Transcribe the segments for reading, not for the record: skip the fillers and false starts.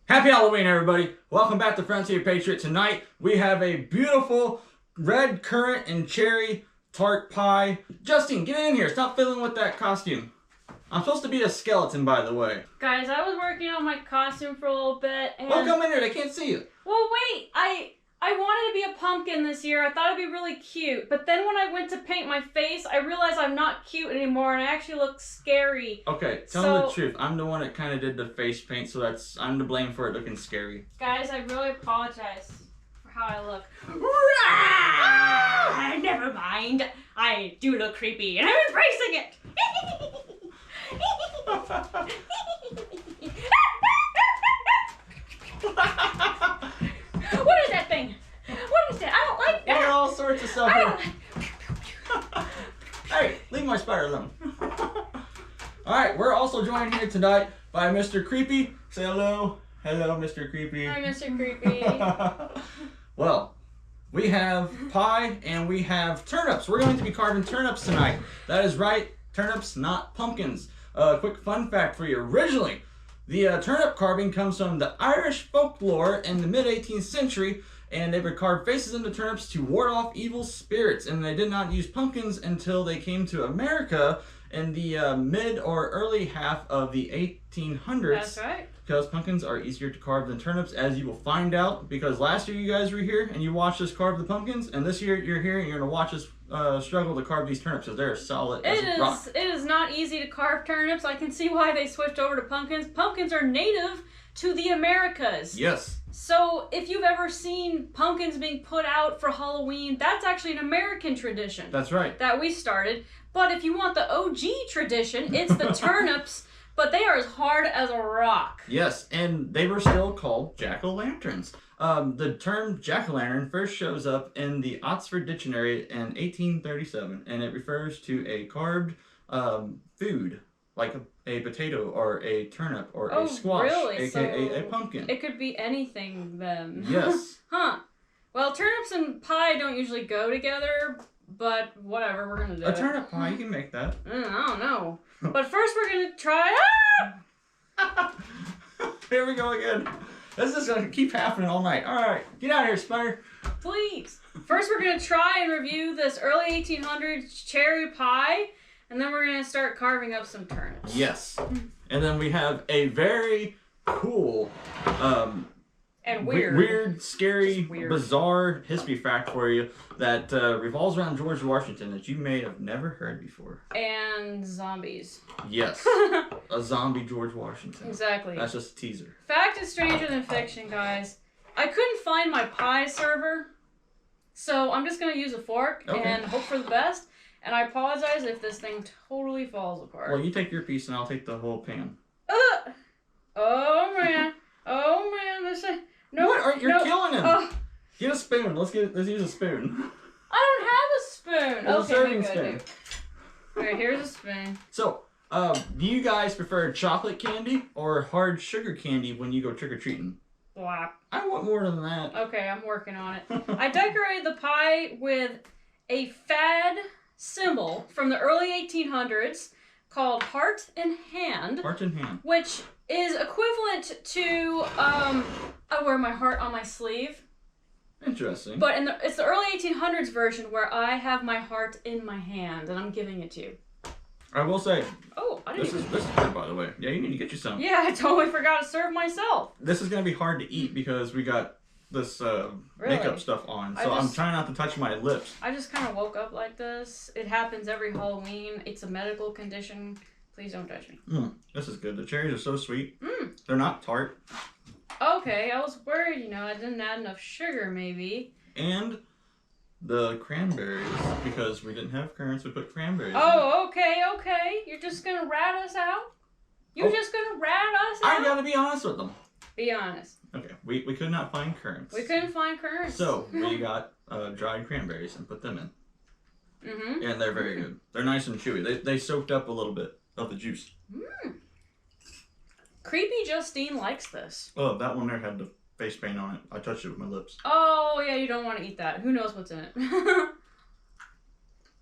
Happy Halloween, everybody. Welcome back to Frontier Patriot. Tonight, we have a beautiful red currant and cherry tart pie. Justin, get in here. Stop fiddling with that costume. I'm supposed to be a skeleton, by the way. Guys, I was working on my costume for a little bit, and... Well, come in here. They can't see you. Well, wait. I wanted to be a pumpkin this year. I thought it'd be really cute. But then when I went to paint my face, I realized I'm not cute anymore, and I actually look scary. Okay, tell me the truth. I'm the one that kind of did the face paint, so I'm to blame for it looking scary. Guys, I really apologize for how I look. Never mind. I do look creepy, and I'm embracing it. What is that thing? What is that? I don't like that. There are all sorts of stuff here. Hey, leave my spider alone. Alright, we're also joined here tonight by Mr. Creepy. Say hello. Hello, Mr. Creepy. Hi, Mr. Creepy. Well, we have pie and we have turnips. We're going to be carving turnips tonight. That is right, turnips, not pumpkins. Quick fun fact for you. Originally, the turnip carving comes from the Irish folklore in the mid-18th century, and they would carve faces into turnips to ward off evil spirits, and they did not use pumpkins until they came to America in the mid or early half of the 1800s. That's right. Because pumpkins are easier to carve than turnips, as you will find out, because last year you guys were here and you watched us carve the pumpkins, and this year you're here and you're going to watch us struggle to carve these turnips, because they're solid as a rock. It is not easy to carve turnips. I can see why they switched over to pumpkins. Pumpkins are native to the Americas. Yes. So if you've ever seen pumpkins being put out for Halloween, that's actually an American tradition. That's right. That we started. But if you want the OG tradition, it's the turnips, but they are as hard as a rock. Yes, and they were still called jack-o'-lanterns. The term jack-o'-lantern first shows up in the Oxford Dictionary in 1837, and it refers to a carved food, like a potato or a turnip or a squash, really? aka So a pumpkin. It could be anything then. Yes. Huh. Well, turnips and pie don't usually go together, but whatever, we're gonna do A it. turnip pie, you can make that. I don't know. But first we're gonna try... Here we go again. This is going to keep happening all night. All right, get out of here, Spider. Please. First we're gonna try and review this early 1800s cherry pie, and then we're gonna start carving up some turnips. Yes. And then we have a very cool... and weird. Weird, scary, weird. Bizarre history fact for you that revolves around George Washington that you may have never heard before. And zombies. Yes. A zombie George Washington. Exactly. That's just a teaser. Fact is stranger than fiction, guys. I couldn't find my pie server, so I'm just going to use a fork and hope for the best. And I apologize if this thing totally falls apart. Well, you take your piece and I'll take the whole pan. Oh, man. Oh, man. This is... No, what? You're killing him. Oh. Get a spoon. Let's use a spoon. I don't have a spoon. There's a serving maybe I spoon. do. Okay, here's a spoon. So, do you guys prefer chocolate candy or hard sugar candy when you go trick-or-treating? Blah. I want more than that. Okay, I'm working on it. I decorated the pie with a fad symbol from the early 1800s called Heart in Hand. Heart in hand. Which is equivalent to, I wear my heart on my sleeve. Interesting. But it's the early 1800s version where I have my heart in my hand and I'm giving it to you. I will say. Oh, I didn't This is good, by the way. Yeah, you need to get you some. Yeah, I totally forgot to serve myself. This is going to be hard to eat because we got this makeup stuff on. So I'm trying not to touch my lips. I just kind of woke up like this. It happens every Halloween. It's a medical condition. Please don't judge me. This is good. The cherries are so sweet. They're not tart. Okay, I was worried, I didn't add enough sugar, maybe. And the cranberries, because we didn't have currants, we put cranberries in. Okay. You're just going to rat us out? You're just going to rat us out? I gotta be honest with them. Be honest. Okay, we could not find currants. We couldn't find currants. So, we got dried cranberries and put them in. And they're very good. They're nice and chewy. They soaked up a little bit of the juice. Creepy Justine likes this. Oh, that one there had the face paint on it. I touched it with my lips. Oh, yeah, you don't want to eat that. Who knows what's in it?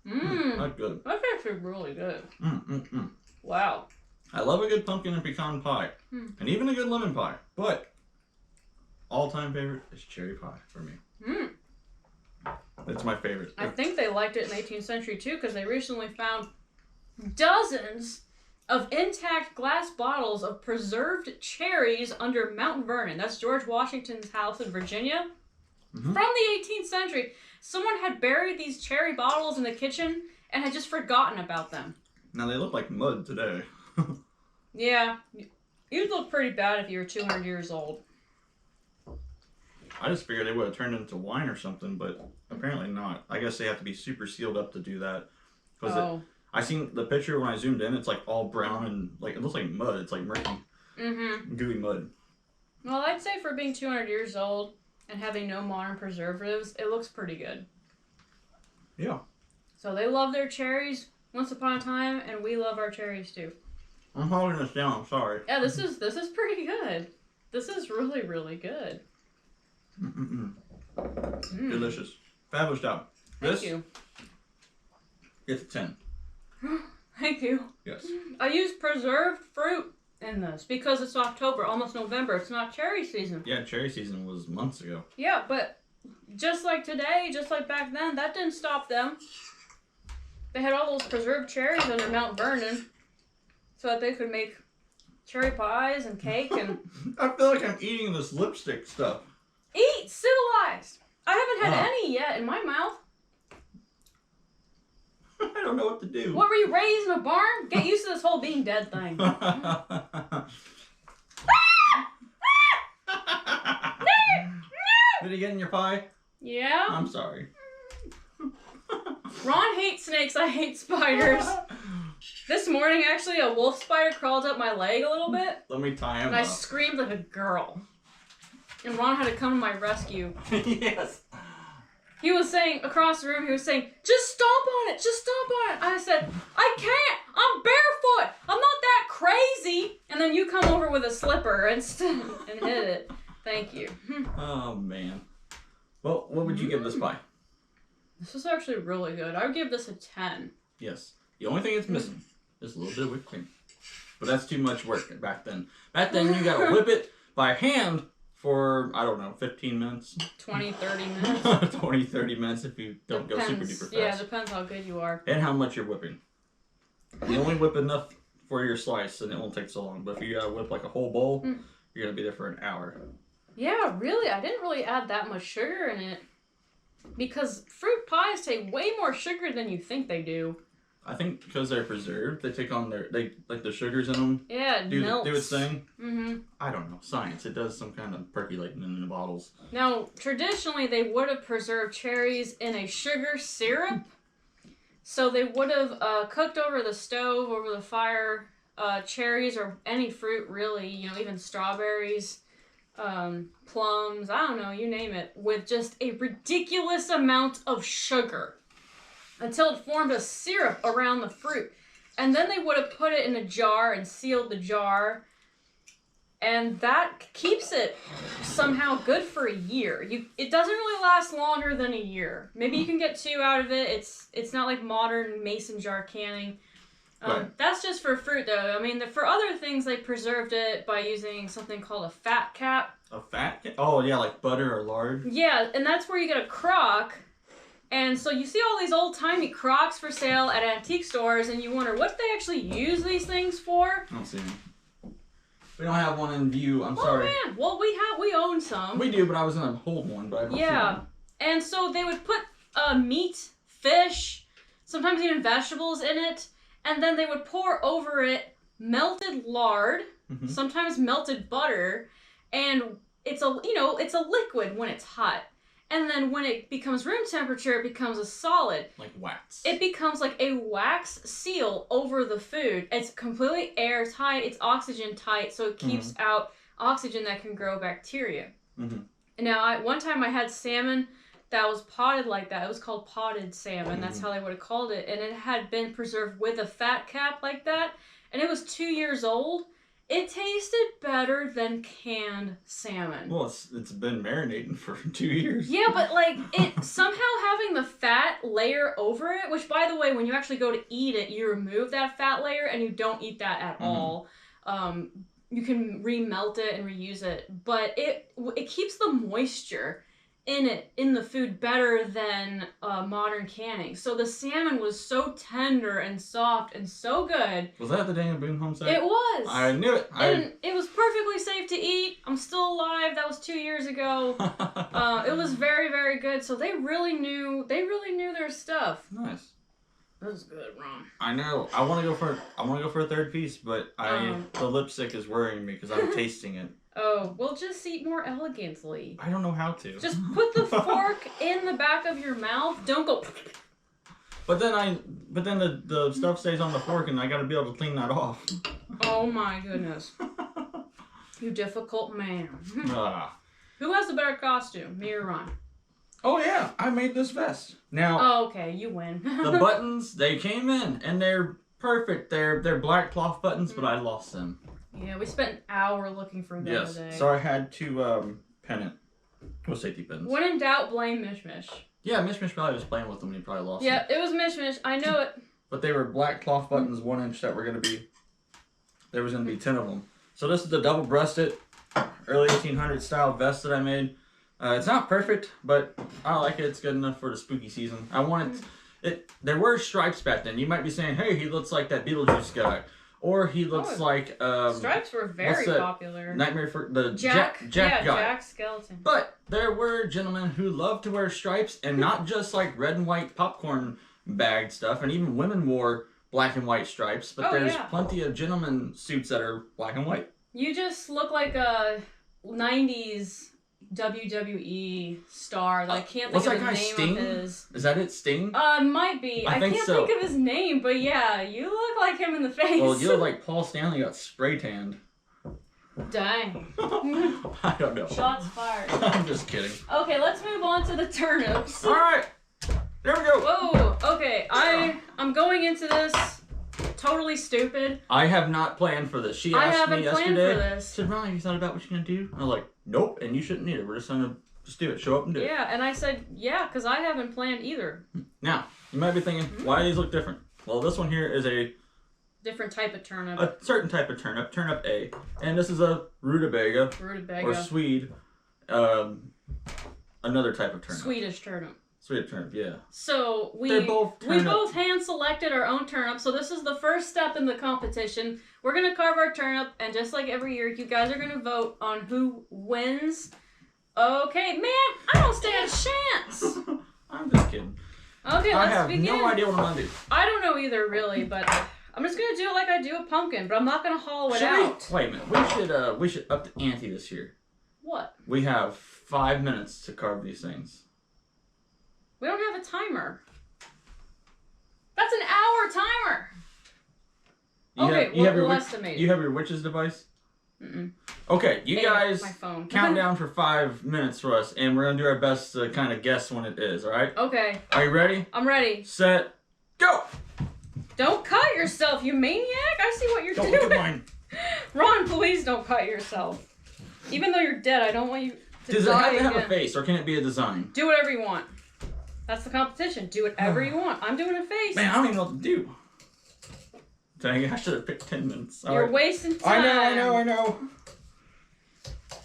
That's good. That's actually really good. Mm. Wow. I love a good pumpkin and pecan pie. And even a good lemon pie. But all-time favorite is cherry pie for me. It's my favorite. I think they liked it in the 18th century too, because they recently found dozens of intact glass bottles of preserved cherries under Mount Vernon. That's George Washington's house in Virginia. From the 18th century. Someone had buried these cherry bottles in the kitchen and had just forgotten about them. Now they look like mud today. Yeah. You'd look pretty bad if you were 200 years old. I just figured they would have turned into wine or something, but apparently not. I guess they have to be super sealed up to do that. I seen the picture when I zoomed in. It's like all brown and like it looks like mud. It's like murky, gooey mud. Well, I'd say for being 200 years old and having no modern preservatives, it looks pretty good. Yeah. So they love their cherries once upon a time, and we love our cherries too. I'm holding this down. I'm sorry. Yeah, this is pretty good. This is really, really good. Delicious. Fabulous job. Thank you. It's a 10. Thank you. Yes. I use preserved fruit in this because it's October, almost November. It's not cherry season. Yeah, cherry season was months ago. Yeah, but just like today, just like back then, that didn't stop them. They had all those preserved cherries under Mount Vernon so that they could make cherry pies and cake and... I feel like I'm eating this lipstick stuff. Eat! Civilized! I haven't had any yet in my mouth. I don't know what to do. What, were you raised in a barn? Get used to this whole being dead thing. Did he get in your pie? Yeah. I'm sorry. Ron hates snakes, I hate spiders. This morning, actually, a wolf spider crawled up my leg a little bit. Let me tie him and up. I screamed like a girl. And Ron had to come to my rescue. Yes. He was saying, across the room, he was saying, just stomp on it, just stomp on it. I said, I can't, I'm barefoot, I'm not that crazy. And then you come over with a slipper and hit it. Thank you. Oh, man. Well, what would you give this pie? This is actually really good. I would give this a 10. Yes. The only thing it's missing is a little bit of whipped cream. But that's too much work back then. Back then, you gotta whip it by hand for, I don't know, 15 minutes? 20, 30 minutes. 20, 30 minutes if you don't go super duper fast. Yeah, depends how good you are. And how much you're whipping. You only whip enough for your slice and it won't take so long. But if you gotta whip like a whole bowl, you're gonna be there for an hour. Yeah, really. I didn't really add that much sugar in it. Because fruit pies take way more sugar than you think they do. I think because they're preserved, they take on like the sugars in them. Yeah, it melts. Do its thing. Mm-hmm. I don't know. Science. It does some kind of percolating in the bottles. Now, traditionally, they would have preserved cherries in a sugar syrup. So they would have cooked over the stove, over the fire, cherries or any fruit really, even strawberries, plums, I don't know, you name it, with just a ridiculous amount of sugar until it formed a syrup around the fruit. And then they would have put it in a jar and sealed the jar. And that keeps it somehow good for a year. It doesn't really last longer than a year. Maybe you can get 2 out of it. It's not like modern mason jar canning. Right. That's just for fruit, though. I mean, for other things, they preserved it by using something called a fat cap. A fat cap? Oh, yeah, like butter or lard? Yeah, and that's where you get a crock. And so you see all these old-timey crocks for sale at antique stores, and you wonder what they actually use these things for. I don't see them. We don't have one in view. I'm sorry. Oh, man. Well, we own some. We do, but I was going to hold one, but I don't see one. And so they would put meat, fish, sometimes even vegetables in it, and then they would pour over it melted lard, sometimes melted butter, and it's a liquid when it's hot. And then when it becomes room temperature, it becomes a solid. Like wax. It becomes like a wax seal over the food. It's completely airtight. It's oxygen tight, so it keeps out oxygen that can grow bacteria. Now, one time I had salmon that was potted like that. It was called potted salmon. That's how they would have called it. And it had been preserved with a fat cap like that. And it was 2 years old. It tasted better than canned salmon. Well, it's been marinating for 2 years. Yeah, but like it somehow having the fat layer over it, which by the way, when you actually go to eat it, you remove that fat layer and you don't eat that at all. You can remelt it and reuse it, but it keeps the moisture in the food better than modern canning. So the salmon was so tender and soft and so good. Was that the Daniel Boone home site? It was. I knew it. And it was perfectly safe to eat. I'm still alive. That was 2 years ago. It was very, very good. So they really knew their stuff. Nice. That was good, Ron. I know. I want to go for a third piece, but the lipstick is worrying me because I'm tasting it. Oh, well, just eat more elegantly. I don't know how to. Just put the fork in the back of your mouth. Don't go. But then the stuff stays on the fork, and I got to be able to clean that off. Oh my goodness. You difficult man. Ah. Who has the better costume, me or Ron? Oh yeah, I made this vest. Now. Oh, okay, you win. The buttons, they came in, and they're perfect. They're black cloth buttons, but I lost them. Yeah, we spent an hour looking for them today. So I had to pin it with safety pins. When in doubt, blame Mish Mish. Yeah, Mish Mish probably was playing with them and he probably lost them. Yeah, it was Mish Mish. I know it. But they were black cloth buttons, 1 inch, that were going to be, there was going to be 10 of them. So this is the double-breasted, early 1800s style vest that I made. It's not perfect, but I like it. It's good enough for the spooky season. I wanted it. There were stripes back then. You might be saying, hey, he looks like that Beetlejuice guy. Or he looks like... stripes were very popular. Nightmare for... The Jack guy. Jack Skeleton. But there were gentlemen who loved to wear stripes, and not just like red and white popcorn bag stuff, and even women wore black and white stripes, but there's plenty of gentlemen suits that are black and white. You just look like a 90s WWE star that I can't think of the name Sting? of his. Is that it, Sting? Might be. I can't think of his name, but yeah, you look like him in the face. Well, you look like Paul Stanley got spray tanned. Dang. I don't know. Shots fired. I'm just kidding. Okay, let's move on to the turnips. All right. There we go. Whoa. Okay, I'm going into this totally stupid. I have not planned for this. She asked me yesterday. I haven't planned for this. She said, Ron, have you thought about what you're going to do? I'm like, nope, and you shouldn't either. We're just going to just do it. Show up and do it. Yeah, and I said, yeah, because I haven't planned either. Now, you might be thinking, why do these look different? Well, this one here is a... different type of turnip. A certain type of turnip, turnip A. And this is a rutabaga. Rutabaga. Or Swede. Another type of turnip. Swedish turnip. Swedish turnip, yeah. So we both hand selected our own turnip. So this is the first step in the competition. We're gonna carve our turnip, and just like every year, you guys are gonna vote on who wins. Okay, man, I don't stand a chance. I'm just kidding. Okay, let's begin. I have no idea what I'm gonna do. I don't know either, really, but I'm just gonna do it like I do a pumpkin. But I'm not gonna hollow it out. Wait a minute. We should up the ante this year. What? We have 5 minutes to carve these things. We don't have a timer. That's an hour timer. We'll estimate. You have your witch's device? Mm-mm. Okay, you guys my phone. count down for 5 minutes for us, and we're going to do our best to kind of guess when it is, all right? Okay. Are you ready? I'm ready. Set, go! Don't cut yourself, you maniac! I see what you're doing. Don't look at mine. Ron, please don't cut yourself. Even though you're dead, I don't want you to Does die it have to again. have a face, or can it be a design? Do whatever you want. That's the competition. Do whatever you want. I'm doing a face. Man, I don't even know what to do. Dang it, I should have picked 10 minutes. You're wasting time. I know.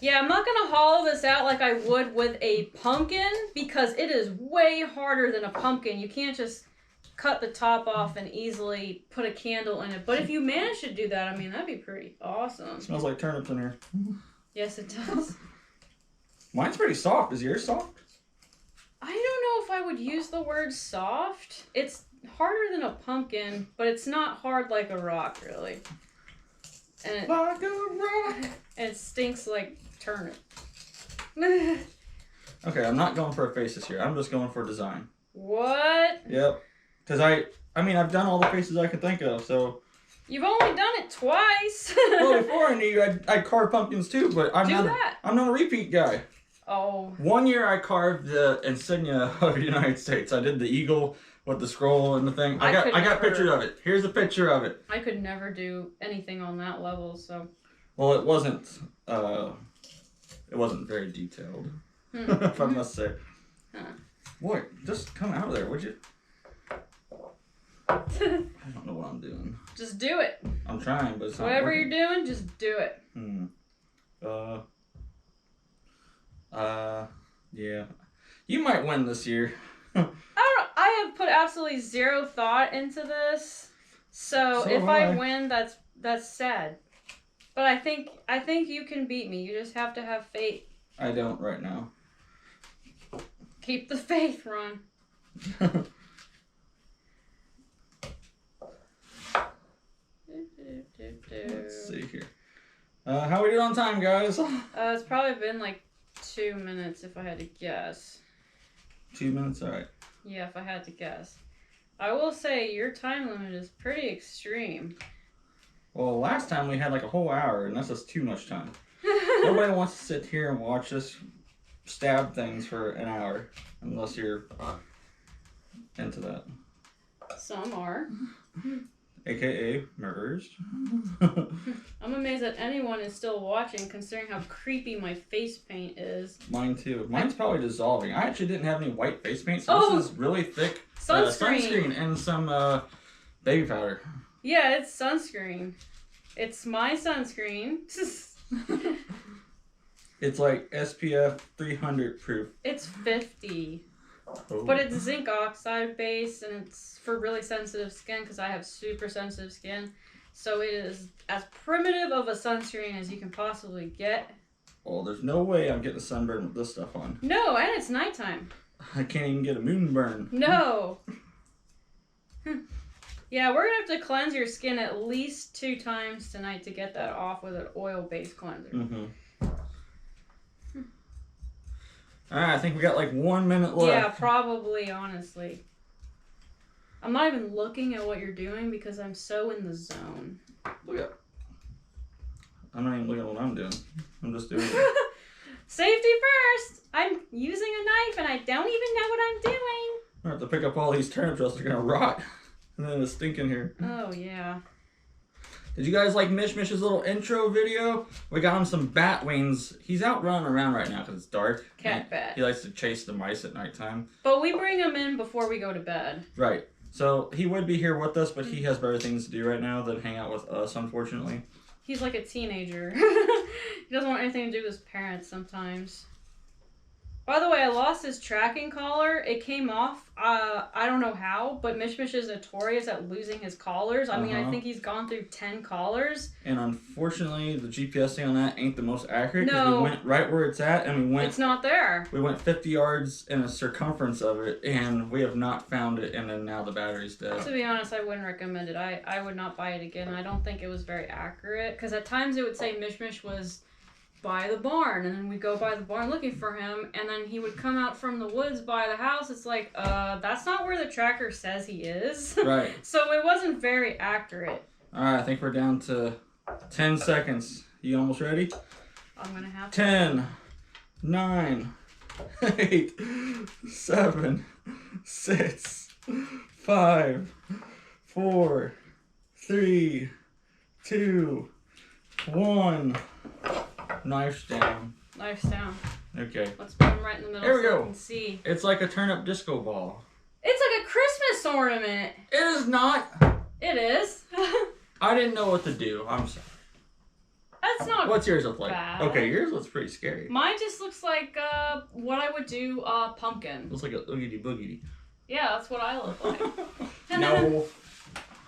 Yeah, I'm not going to hollow this out like I would with a pumpkin because it is way harder than a pumpkin. You can't just cut the top off and easily put a candle in it. But if you manage to do that, I mean, that'd be pretty awesome. It smells like turnips in here. Yes, it does. Mine's pretty soft. Is yours soft? I don't know if I would use the word soft. It's harder than a pumpkin, but it's not hard like a rock, really. And like a rock. And it stinks like turnip. Okay, I'm not going for a face this year. I'm just going for design. What? Yep. Because I've done all the faces I could think of, so... You've only done it twice. Well, before I knew you, I'd carve pumpkins too, but I'm not a repeat guy. Oh. One year I carved the insignia of the United States. I did the eagle with the scroll and the thing. I got pictures of it. Here's a picture of it. I could never do anything on that level, so. Well, it wasn't very detailed, if I must say. Huh. Boy, just come out of there, would you? I don't know what I'm doing. Just do it. I'm trying, but it's not Whatever working. you're doing, just do it. Yeah. You might win this year. I have put absolutely zero thought into this. So if I win, that's sad. But I think you can beat me. You just have to have faith. I don't right now. Keep the faith, Ron. Let's see here. How we doing on time, guys? It's probably been like 2 minutes if I had to guess. 2 minutes, all right. Yeah, if I had to guess. I will say your time limit is pretty extreme. Well, last time we had like a whole hour, and that's just too much time. Nobody wants to sit here and watch us stab things for an hour, unless you're into that. Some are. AKA murderers. I'm amazed that anyone is still watching, considering how creepy my face paint is. Mine too. Mine's probably dissolving. I actually didn't have any white face paint, so this is really thick sunscreen and some baby powder. Yeah, it's sunscreen. It's my sunscreen. It's like SPF 300 proof. It's 50. Oh. But it's zinc oxide based, and it's for really sensitive skin because I have super sensitive skin. So it is as primitive of a sunscreen as you can possibly get. Well, there's no way I'm getting a sunburn with this stuff on. No, and it's nighttime. I can't even get a moonburn. No. Yeah, we're going to have to cleanse your skin at least 2 times tonight to get that off with an oil-based cleanser. Mm-hmm. Alright, I think we got like 1 minute left. Yeah, probably, honestly. I'm not even looking at what you're doing because I'm so in the zone. Look at. I'm not even looking at what I'm doing. I'm just doing it. Safety first! I'm using a knife and I don't even know what I'm doing. I have to pick up all these turnips, else they're gonna rot. And then it's stinking here. Oh, yeah. Did you guys like Mishmish's little intro video? We got him some bat wings. He's out running around right now because it's dark. Cat bat. He likes to chase the mice at nighttime. But we bring him in before we go to bed. Right. So he would be here with us, but he has better things to do right now than hang out with us, unfortunately. He's like a teenager. He doesn't want anything to do with his parents sometimes. By the way, I lost his tracking collar. It came off. I don't know how, but Mishmish is notorious at losing his collars. I mean, I think he's gone through 10 collars. And unfortunately, the GPS thing on that ain't the most accurate. No. We went right where it's at, and we went... It's not there. We went 50 yards in a circumference of it, and we have not found it, and then now the battery's dead. To be honest, I wouldn't recommend it. I would not buy it again. I don't think it was very accurate, because at times it would say Mishmish was by the barn, and then we'd go by the barn looking for him, and then he would come out from the woods by the house. It's like, that's not where the tracker says he is. Right. So it wasn't very accurate. Alright, I think we're down to 10 seconds. You almost ready? I'm gonna have to. 10, 9, 8, 7, 6, 5, 4, 3, 2, 1. Knife's down. Knife's down. Okay. Let's put him right in the middle There we so go. we can see. It's like a turnip disco ball. It's like a Christmas ornament. It is not. It is. I didn't know what to do. I'm sorry. That's not What's yours look like? bad. Okay, yours looks pretty scary. Mine just looks like what I would do pumpkin. Looks like a oogity boogity. Yeah, that's what I look like. No.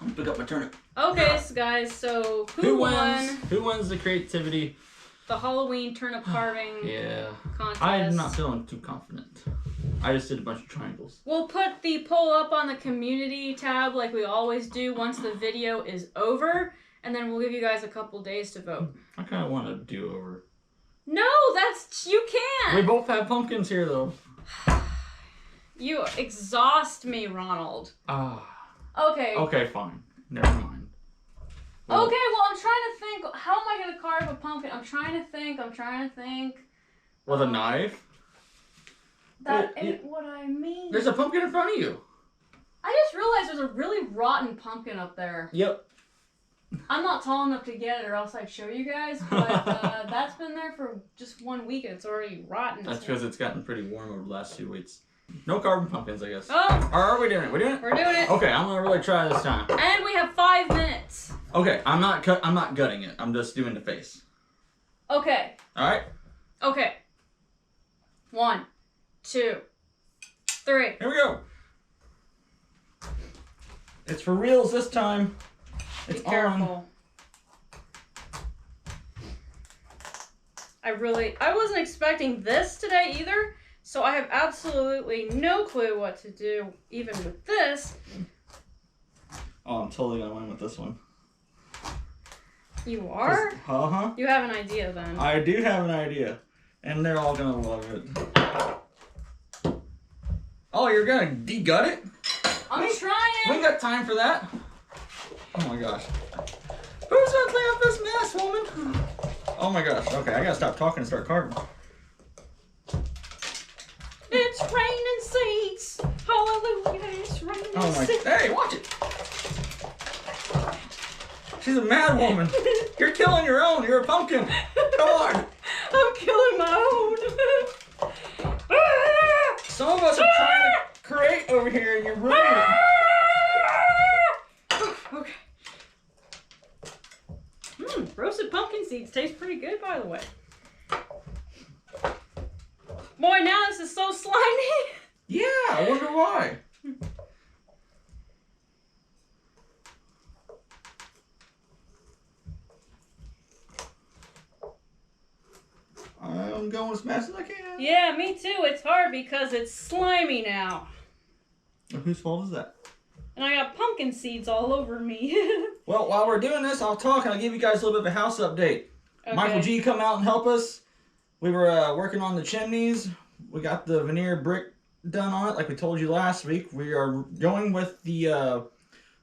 I'm gonna pick up my turnip. Okay, so guys, so who won Who wins the creativity? the Halloween turnip carving Yeah. contest? I'm not feeling too confident. I just did a bunch of triangles. We'll put the poll up on the community tab like we always do once the video is over, and then we'll give you guys a couple days to vote. I kind of want a do-over. No, you can't. We both have pumpkins here, though. You exhaust me, Ronald. Ah. Okay. Okay, fine. Never mind. Well, okay, well, I'm trying to think. How am I going to carve a pumpkin? I'm trying to think. With a knife? That ain't what I mean. There's a pumpkin in front of you. I just realized there's a really rotten pumpkin up there. Yep. I'm not tall enough to get it, or else I'd show you guys. But that's been there for just 1 week, and it's already rotten. That's because it's gotten pretty warm over the last 2 weeks. No carving pumpkins, I guess. Oh. Or are we doing it? We're doing it? We're doing it. Okay, I'm gonna really try this time. And we have 5 minutes. Okay, I'm not gutting it. I'm just doing the face. Okay. All right. Okay. 1, 2, 3. Here we go. It's for reals this time. It's Be careful. on. I wasn't expecting this today either, so I have absolutely no clue what to do even with this. Oh, I'm totally gonna win with this one. You are? Uh-huh. You have an idea then. I do have an idea. And they're all gonna love it. Oh, you're gonna de-gut it? I'm trying. We got time for that. Oh my gosh. Who's gonna clean up this mess, woman? Oh my gosh. Okay, I gotta stop talking and start carving. It's raining seeds. Hallelujah, it's raining seeds. Hey, watch it. She's a mad woman. You're killing your own. You're a pumpkin. Come on. I'm killing my own. Some of us are trying to create over here and you're ruining it. Okay. Roasted pumpkin seeds taste pretty good, by the way. Boy, now this is so slimy. Yeah, I wonder why. I'm going as fast as I can. Yeah, me too. It's hard because it's slimy now. Whose fault is that? And I got pumpkin seeds all over me. Well, while we're doing this, I'll talk and I'll give you guys a little bit of a house update. Okay. Michael G come out and help us. We were working on the chimneys. We got the veneer brick done on it like we told you last week. We are going with the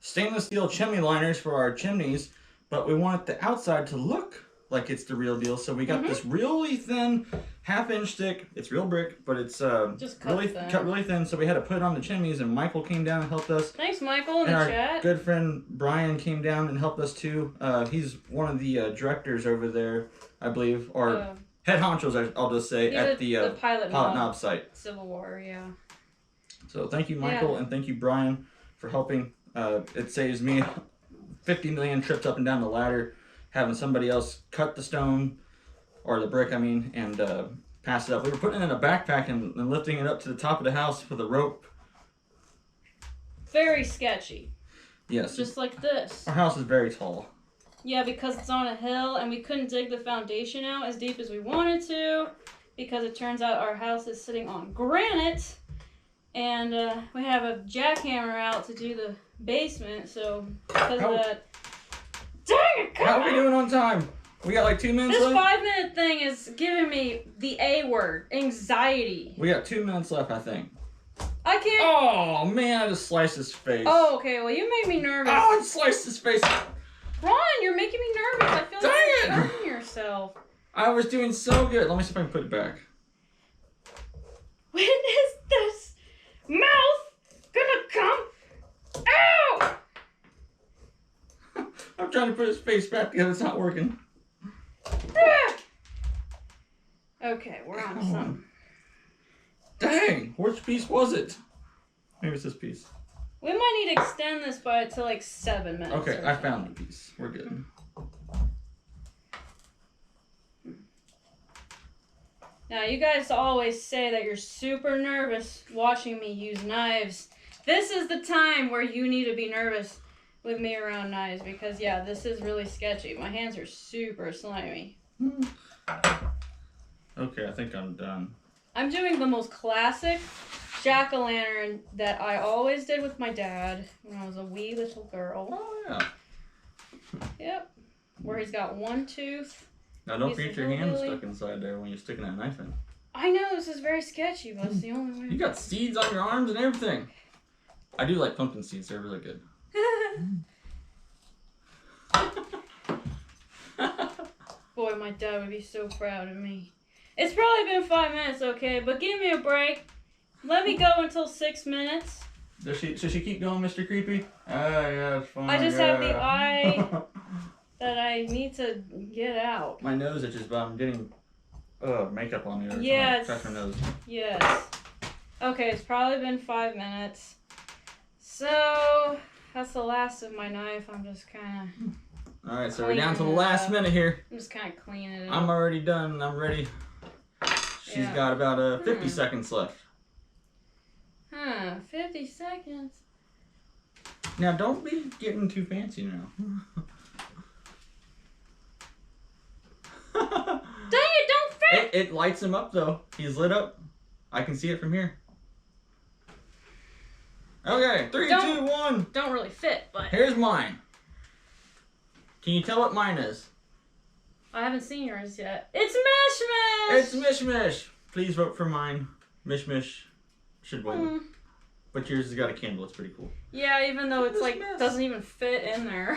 stainless steel chimney liners for our chimneys, but we want the outside to look like it's the real deal. So we got this really thin 1/2 inch thick. It's real brick, but it's just cut really thin. So we had to put it on the chimneys, and Michael came down and helped us. Thanks, Michael, in and the our chat. good friend Brian came down and helped us too. He's one of the directors over there, I believe, or head honchos, I'll just say, at the Pilot Knob site. Civil War, yeah. So thank you, Michael, and thank you, Brian, for helping. It saves me 50 million trips up and down the ladder, having somebody else cut the stone, or the brick, I mean, and pass it up. We were putting it in a backpack and lifting it up to the top of the house with a rope. Very sketchy. Yes. Just like this. Our house is very tall. Yeah, because it's on a hill, and we couldn't dig the foundation out as deep as we wanted to, because it turns out our house is sitting on granite, and we have a jackhammer out to do the basement, so because of that... Dang it, come on! How are we doing on time? We got like 2 minutes This left? 5-minute thing is giving me the A word, anxiety. We got 2 minutes left, I think. I can't... Oh, man, I just sliced his face. Oh, okay, well, you made me nervous. Oh, I sliced his face. Ron, you're making me nervous. I feel like you're hurting yourself. I was doing so good. Let me see if I can put it back. When is this mouth gonna come out? I'm trying to put his face back together. It's not working. Okay, we're on to something. Dang, which piece was it? Maybe it's this piece. We might need to extend this to like 7 minutes. Okay, I found the piece. We're good. Now, you guys always say that you're super nervous watching me use knives. This is the time where you need to be nervous with me around knives because, yeah, this is really sketchy. My hands are super slimy. Okay, I think I'm done. I'm doing the most classic jack-o'-lantern that I always did with my dad when I was a wee little girl. Oh, yeah. Yep. Where he's got one tooth. Now, don't forget your hand stuck inside there when you're sticking that knife in. I know, this is very sketchy, but it's the only way. You got seeds on your arms and everything. I do like pumpkin seeds. They're really good. Boy, my dad would be so proud of me. It's probably been 5 minutes, okay? But give me a break. Let me go until 6 minutes. Should she keep going, Mr. Creepy? Yeah, it's fine. I just have the eye that I need to get out. My nose itches, but I'm getting makeup on there. Yes. Scratch my nose. Yes. Okay, it's probably been 5 minutes. So, that's the last of my knife. I'm just kind of... Alright, so we're down to the last minute here. I'm just kind of cleaning it up. I'm already done. I'm ready. She's got about 50 seconds left. 50 seconds. Now, don't be getting too fancy now. Dang it, don't fit! It lights him up, though. He's lit up. I can see it from here. Okay, 3, 2, 1. Don't really fit, but... Here's mine. Can you tell what mine is? I haven't seen yours yet. It's Mish Mish! It's Mish Mish. Please vote for mine. Mish Mish should win. But yours has got a candle. It's pretty cool. Yeah, even though it's like doesn't even fit in there.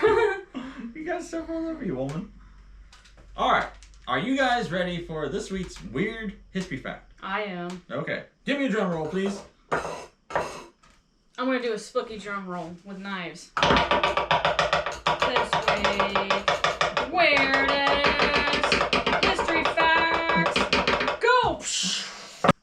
You got stuff all over you, woman. Alright. Are you guys ready for this week's weird history fact? I am. Okay. Give me a drum roll, please. I'm gonna do a spooky drum roll with knives. This week, weirdest history facts. Go!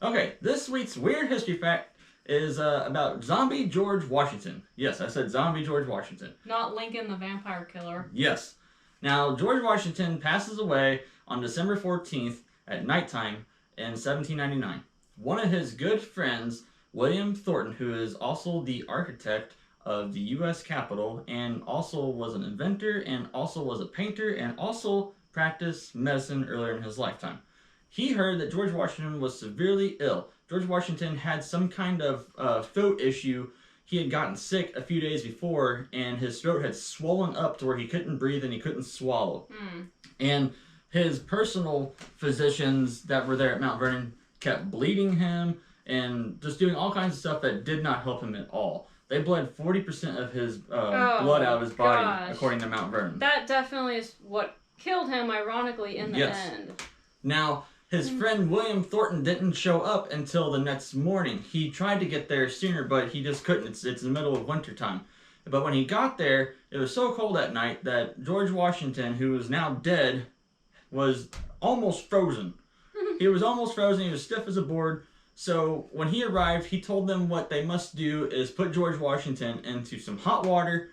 Okay, this week's weird history fact is about zombie George Washington. Yes, I said zombie George Washington. Not Lincoln the Vampire Killer. Yes. Now, George Washington passes away on December 14th at nighttime in 1799. One of his good friends, William Thornton, who is also the architect of the U.S. Capitol and also was an inventor and also was a painter and also practiced medicine earlier in his lifetime. He heard that George Washington was severely ill. George Washington had some kind of throat issue. He had gotten sick a few days before, and his throat had swollen up to where he couldn't breathe and he couldn't swallow. And his personal physicians that were there at Mount Vernon kept bleeding him and just doing all kinds of stuff that did not help him at all. They bled 40% of his blood out of his body, according to Mount Vernon. That definitely is what killed him, ironically, in the end. Now, his friend William Thornton didn't show up until the next morning. He tried to get there sooner, but he just couldn't. It's the middle of winter time. But when he got there, it was so cold that night that George Washington, who is now dead, was almost frozen. He was almost frozen. He was stiff as a board. So when he arrived, he told them what they must do is put George Washington into some hot water,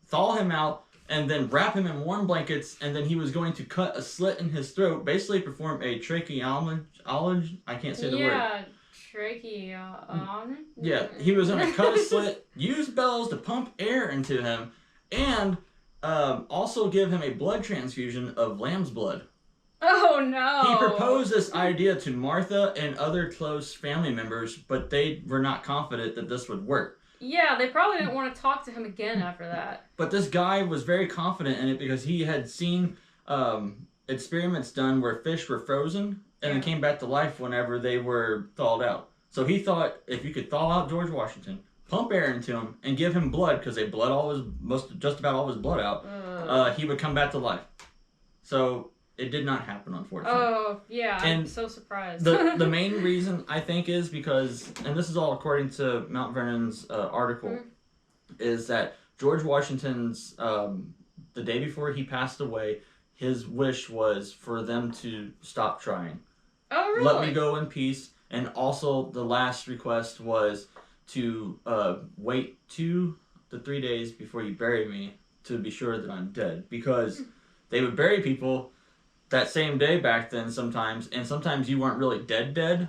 thaw him out, and then wrap him in warm blankets, and then he was going to cut a slit in his throat, basically perform a tracheotomy. I can't say the word. Yeah, tracheotomy. Yeah, he was going to cut a slit, use bellows to pump air into him, and also give him a blood transfusion of lamb's blood. Oh, no. He proposed this idea to Martha and other close family members, but they were not confident that this would work. Yeah, they probably didn't want to talk to him again after that. But this guy was very confident in it because he had seen experiments done where fish were frozen and then came back to life whenever they were thawed out. So he thought if you could thaw out George Washington, pump air into him, and give him blood because they bled just about all his blood out, he would come back to life. So it did not happen, unfortunately. Oh, yeah, I'm so surprised. The main reason, I think, is because, and this is all according to Mount Vernon's article, is that George Washington's, the day before he passed away, his wish was for them to stop trying. Oh, really? Let me go in peace. And also, the last request was to wait 2 to 3 days before you bury me to be sure that I'm dead. Because they would bury people that same day back then sometimes, and sometimes you weren't really dead.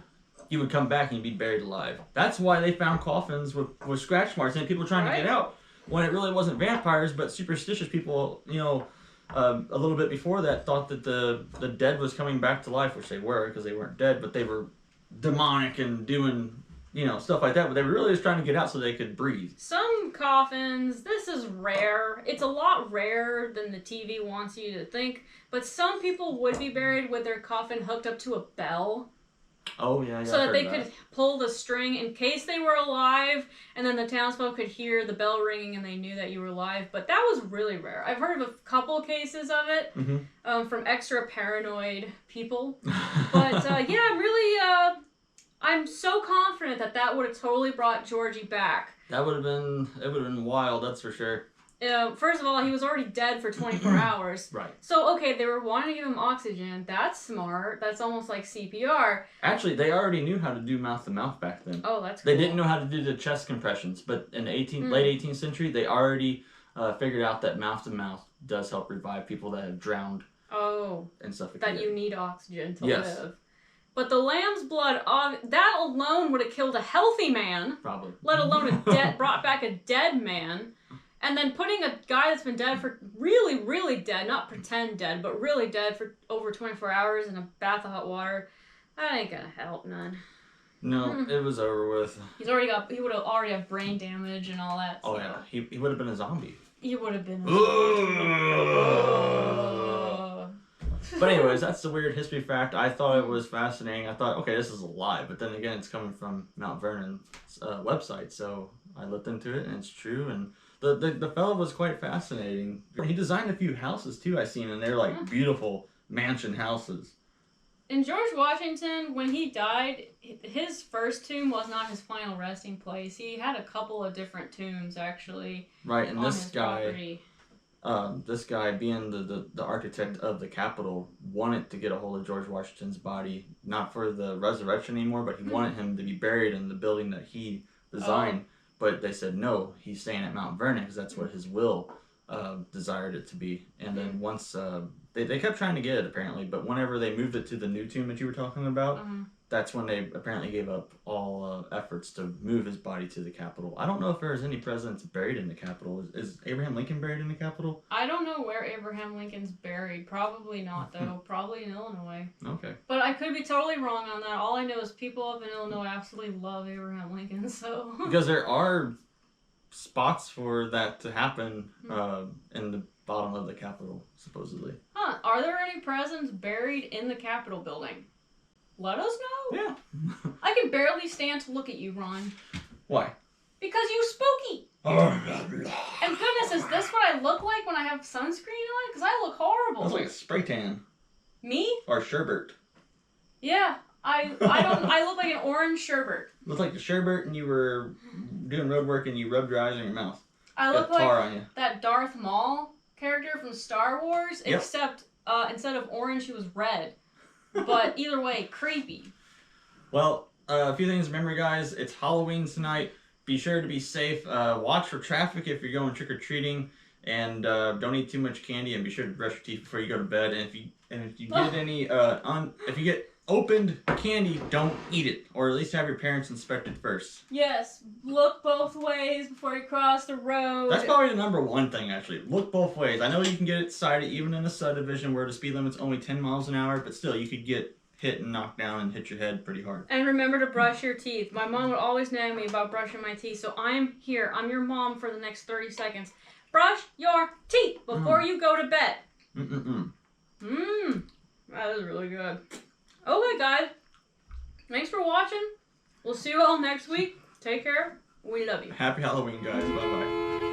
You would come back and you'd be buried alive. That's why they found coffins with scratch marks and people trying to get out. When it really wasn't vampires, but superstitious people, you know, a little bit before that thought that the dead was coming back to life, which they were because they weren't dead, but they were demonic and doing, you know, stuff like that. But they were really just trying to get out so they could breathe. Some coffins, this is rare. It's a lot rarer than the TV wants you to think. But some people would be buried with their coffin hooked up to a bell. Oh, yeah, so that they could pull the string in case they were alive, and then the townsfolk could hear the bell ringing and they knew that you were alive. But that was really rare. I've heard of a couple cases of it from extra paranoid people. But yeah, I'm so confident that would have totally brought Georgie back. It would have been wild, that's for sure. First of all, he was already dead for 24 hours. Right. So, okay, they were wanting to give him oxygen. That's smart. That's almost like CPR. Actually, they already knew how to do mouth-to-mouth back then. Oh, that's cool. They didn't know how to do the chest compressions, but in the late 18th century, they already figured out that mouth-to-mouth does help revive people that have drowned. Oh. And stuff like that. You need oxygen to yes. live. But the lamb's blood, that alone would have killed a healthy man. Probably. Let alone brought back a dead man. And then putting a guy that's been dead for really, really dead, not pretend dead, but really dead for over 24 hours in a bath of hot water, that ain't gonna help none. No, it was over with. He would have already have brain damage and all that. Oh, yeah. He would have been a zombie. He would have been a zombie. But anyways, that's the weird history fact. I thought it was fascinating. I thought, okay, this is a lie. But then again, it's coming from Mount Vernon's website. So I looked into it, and it's true. And the fellow was quite fascinating. He designed a few houses, too, I seen. And they're, like, beautiful mansion houses. And George Washington, when he died, his first tomb was not his final resting place. He had a couple of different tombs, actually. Right, and this guy... property. This guy, being the architect of the Capitol, wanted to get a hold of George Washington's body, not for the resurrection anymore, but he wanted him to be buried in the building that he designed. But they said, no, he's staying at Mount Vernon because that's what his will desired it to be. And then once, they kept trying to get it apparently, but whenever they moved it to the new tomb that you were talking about, that's when they apparently gave up all efforts to move his body to the Capitol. I don't know if there's any presidents buried in the Capitol. Is Abraham Lincoln buried in the Capitol? I don't know where Abraham Lincoln's buried. Probably not, though. Probably in Illinois. Okay. But I could be totally wrong on that. All I know is people up in Illinois absolutely love Abraham Lincoln, so... Because there are spots for that to happen in the bottom of the Capitol, supposedly. Huh. Are there any presidents buried in the Capitol building? Let us know. Yeah. I can barely stand to look at you, Ron. Why? Because you spooky. And goodness, is this what I look like when I have sunscreen on? Because I look horrible. That's like a spray tan. Me? Or sherbet. Yeah. I look like an orange sherbet. Looks like the sherbet and you were doing road work and you rubbed your eyes on your mouth. I look like that Darth Maul character from Star Wars, except instead of orange, he was red. But either way, creepy. Well, a few things to remember, guys. It's Halloween tonight. Be sure to be safe. Watch for traffic if you're going trick-or-treating. And don't eat too much candy. And be sure to brush your teeth before you go to bed. And if you get any if you get opened candy, don't eat it. Or at least have your parents inspect it first. Yes. Look both ways before you cross the road. That's probably the number one thing, actually. Look both ways. I know you can get it cited even in a subdivision where the speed limit's only 10 miles an hour, but still, you could get hit and knocked down and hit your head pretty hard. And remember to brush your teeth. My mom would always nag me about brushing my teeth, so I'm here. I'm your mom for the next 30 seconds. Brush your teeth before you go to bed. That is really good. Okay, guys. Thanks for watching. We'll see you all next week. Take care. We love you. Happy Halloween, guys. Bye-bye.